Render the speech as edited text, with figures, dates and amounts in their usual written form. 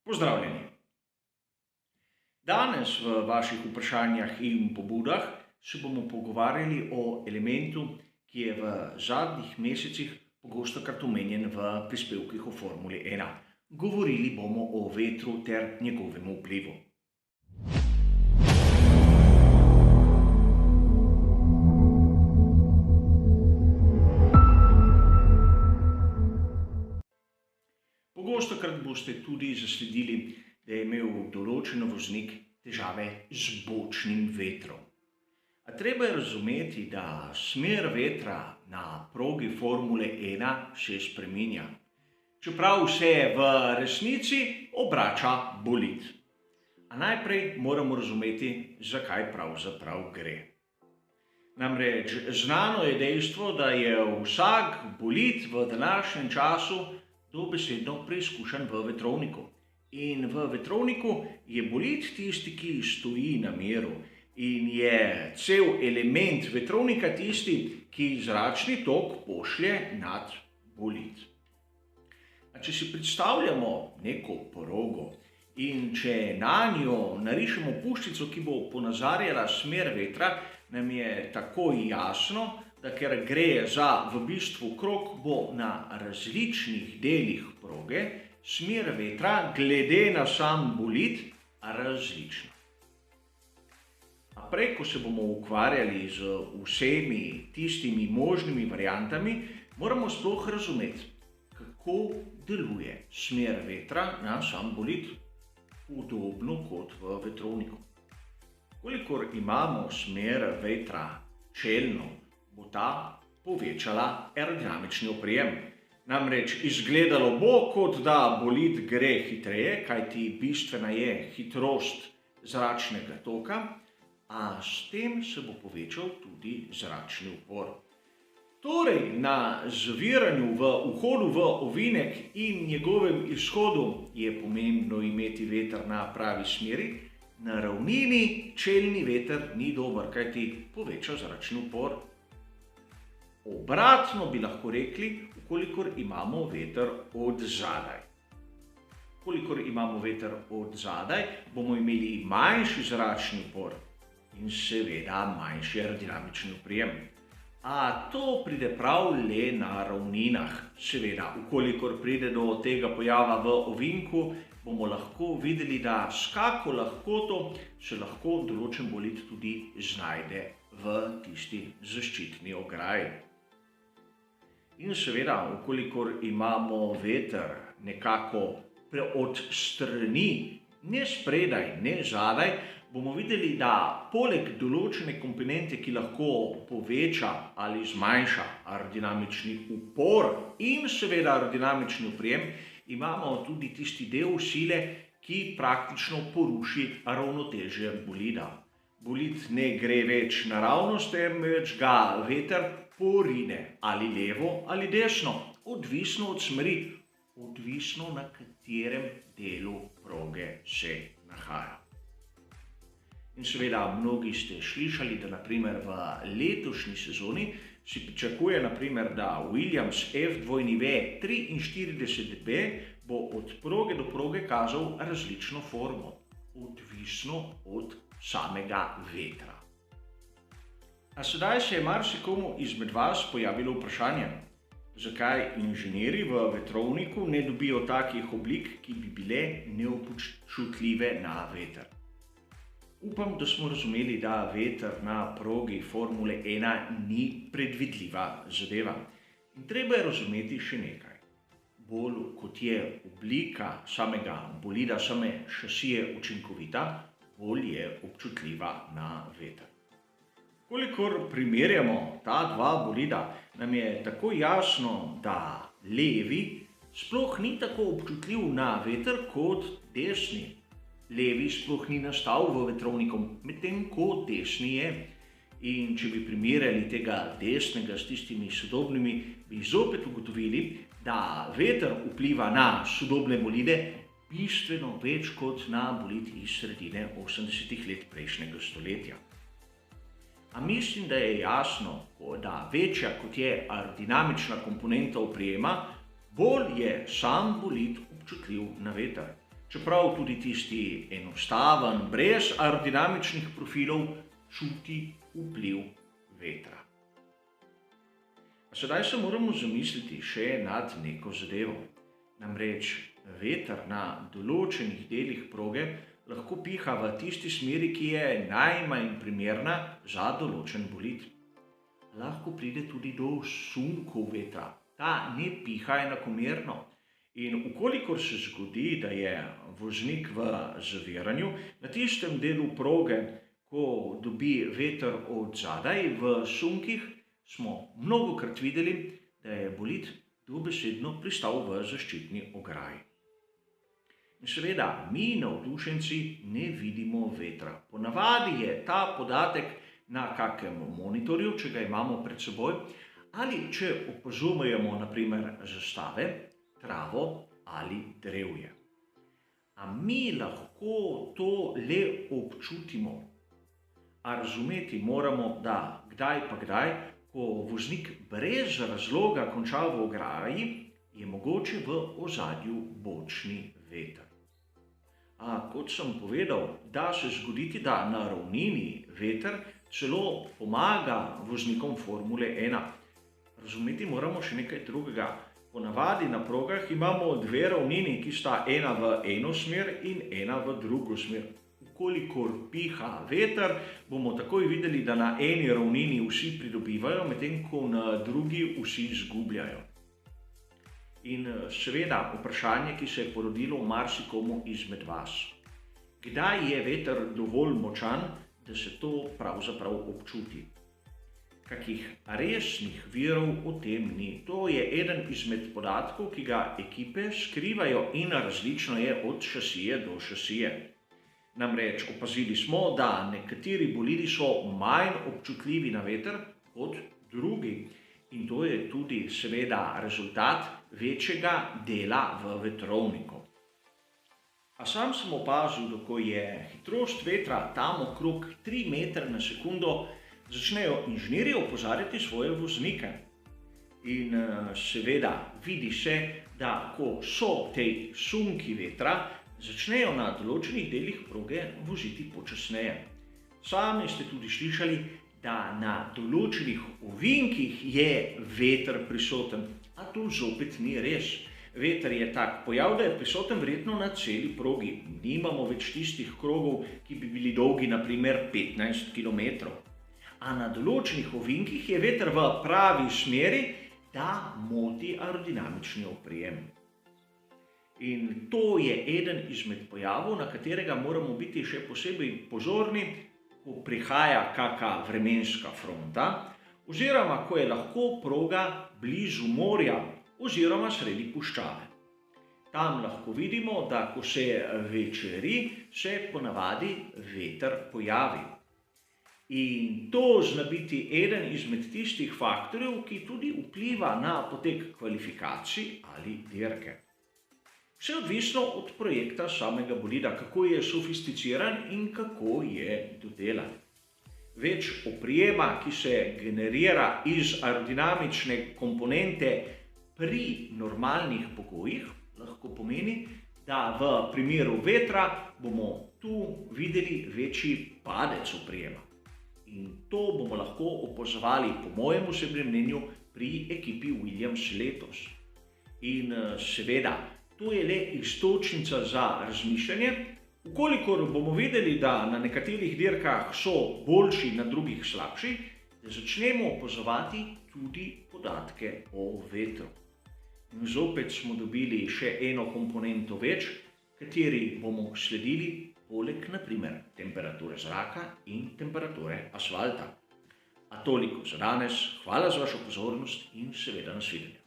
Pozdravljeni! Danes v vaših vprašanjah in pobudah se bomo pogovarjali o elementu, ki je v zadnjih mesecih pogostokrat omenjen v prispevkih o Formuli 1. Govorili bomo o vetru ter njegovem vplivu. Pogostokrat boste tudi zasledili, da je imel določen voznik težave z bočnim vetrom. A treba je razumeti, da smer vetra na progi Formule 1 se spreminja, čeprav se v resnici obrača bolid. A najprej moramo razumeti, zakaj pravzaprav gre. Namreč znano je dejstvo, da je vsak bolid v današnjem času dobesedno preizkušen v vetrovniku. In v vetrovniku je bolid tisti, ki stoji na miru, in je cel element vetrovnika tisti, ki zračni tok pošlje nad bolid. A če si predstavljamo neko progo in če nanjo narišemo puščico, ki bo ponazarjala smer vetra, nam je takoj jasno, da ker gre za v bistvu krog, bo na različnih delih proge smer vetra glede na sam bolid različna. A prej, ko se bomo ukvarjali z vsemi tistimi možnimi variantami, moramo sploh razumeti, kako deluje smer vetra na sam bolid, podobno kot v vetrovniku. Kolikor imamo smer vetra čelno, bo ta povečala aerodinamični oprijem. Namreč izgledalo bo, kot da bolid gre hitreje, kajti bistvena je hitrost zračnega toka, a s tem se bo povečal tudi zračni upor. Torej, na zaviranju v vhodu v ovinek in njegovem izhodu je pomembno imeti veter na pravi smeri. Na ravnini čelni veter ni dober, kajti poveča zračni upor. Obratno bi lahko rekli, kolikor imamo veter od zadaj. Kolikor imamo veter od zadaj, bomo imeli manjši zračni upor in seveda manjši aerodinamični oprijem. A to pride prav le na ravninah. Seveda, kolikor pride do tega pojava v ovinku, bomo lahko videli, da s kako lahkoto se lahko določen bolid tudi znajde v tisti zaščitni ograji. In seveda, kolikor imamo veter nekako od strani, ne spredaj, ne zadaj, bomo videli, da poleg določene komponente, ki lahko poveča ali zmanjša aerodinamični upor in seveda aerodinamični oprijem, imamo tudi tisti del sile, ki praktično poruši ravnotežje bolida. Bolid ne gre več naravnost, temveč ga veter porine ali levo ali desno, odvisno od smeri, odvisno na katerem delu proge se nahaja. In seveda, mnogi ste slišali, da naprimer v letošnji sezoni si pričakuje, naprimer, da Williams F243B bo od proge do proge kazal različno formo, odvisno od samega vetra. A sedaj se je marsikomu izmed vas pojavilo vprašanje, zakaj inženirji v vetrovniku ne dobijo takih oblik, ki bi bile neobčutljive na veter. Upam, da smo razumeli, da veter na progi Formule 1 ni predvidljiva zadeva. In treba je razumeti še nekaj. Bolj kot je oblika samega bolida, same šasije učinkovita, bolj je občutljiva na veter. Kolikor primerjamo ta dva bolida, nam je tako jasno, da levi sploh ni tako občutljiv na veter kot desni. Levi sploh ni nastal v vetrovniku, medtem ko desni je. In če bi primerjali tega desnega s tistimi sodobnimi, bi zopet ugotovili, da veter vpliva na sodobne bolide bistveno več kot na bolid iz sredine 80-ih let prejšnjega stoletja. A mislim, da je jasno, da večja kot je aerodinamična komponenta oprijema, bolj je sam bolid občutljiv na veter. čeprav tudi tisti enostaven, brez aerodinamičnih profilov, čuti vpliv vetra. A sedaj se moramo zamisliti še nad neko zadevo. Namreč veter na določenih delih proge lahko piha v tisti smeri, ki je najmanj primerna za določen bolid. Lahko pride tudi do sunkov vetra. Ta ne piha enakomerno. In ukolikor se zgodi, da je voznik v zaviranju, na tistem delu proge, ko dobi veter od zadaj v sunkih, smo mnogokrat videli, da je bolid dobesedno pristal v zaščitni ograji. In seveda, mi navdušenci ne vidimo vetra. Ponavadi je ta podatek na kakem monitorju, če ga imamo pred seboj, ali če opazujemo na primer zastave, travo ali drevje. A mi lahko to le občutimo. A razumeti moramo, da kdaj pa kdaj, ko voznik brez razloga konča v ograji, je mogoče v ozadju bočni veter. A kot sem povedal, da se zgoditi, da na ravnini veter celo pomaga voznikom Formule 1. Razumeti moramo še nekaj drugega. Ponavadi na progah imamo dve ravnini, ki sta ena v eno smer in ena v drugo smer. Ukolikor piha veter, bomo takoj videli, da na eni ravnini vsi pridobivajo, medtem ko na drugi vsi izgubljajo. In seveda vprašanje, ki se je porodilo marsikomu izmed vas. Kdaj je veter dovolj močan, da se to pravzaprav občuti? Kakih resnih virov o tem ni. To je eden izmed podatkov, ki ga ekipe skrivajo in različno je od šasije do šasije. Namreč opazili smo, da nekateri bolidi so manj občutljivi na veter kot drugi. In to je tudi seveda rezultat večjega dela v vetrovniku. A sam sem opazil, da ko je hitrost vetra tam okrog 3 metre na sekundo, začnejo inženirji opozarjati svoje voznike. In seveda vidi se, da ko so te sunki vetra, začnejo na določenih delih proge voziti počasneje. Sami ste tudi slišali, da na določenih ovinkih je veter prisoten, a to zopet ni res. Veter je tak pojav, da je prisoten verjetno na celi progi. Nimamo več tistih krogov, ki bi bili dolgi naprimer 15 km. A na določenih ovinkih je veter v pravi smeri, da moti aerodinamični oprijem. In to je eden izmed pojavov, na katerega moramo biti še posebej pozorni, ko prihaja kaka vremenska fronta, oziroma ko je lahko proga blizu morja oziroma sredi puščave. Tam lahko vidimo, da ko se večeri, se ponavadi veter pojavi. In to zna biti eden izmed tistih faktorjev, ki tudi vpliva na potek kvalifikacij ali dirke. Vse odvisno od projekta samega bolida, kako je sofisticiran in kako je dodelan. Več oprijema, ki se generira iz aerodinamične komponente pri normalnih pogojih, lahko pomeni, da v primeru vetra bomo tu videli večji padec oprijema. In to bomo lahko opazovali, po mojem osebnem mnenju, pri ekipi Williams letos. In seveda, to je le iztočnica za razmišljanje. Ukolikor bomo videli, da na nekaterih dirkah so boljši, na drugih slabši, da začnemo opazovati tudi podatke o vetru. In zopet smo dobili še eno komponento več, kateri bomo sledili poleg naprimer temperature zraka in temperature asfalta. A toliko za danes, hvala za vašo pozornost in seveda nasvidenje.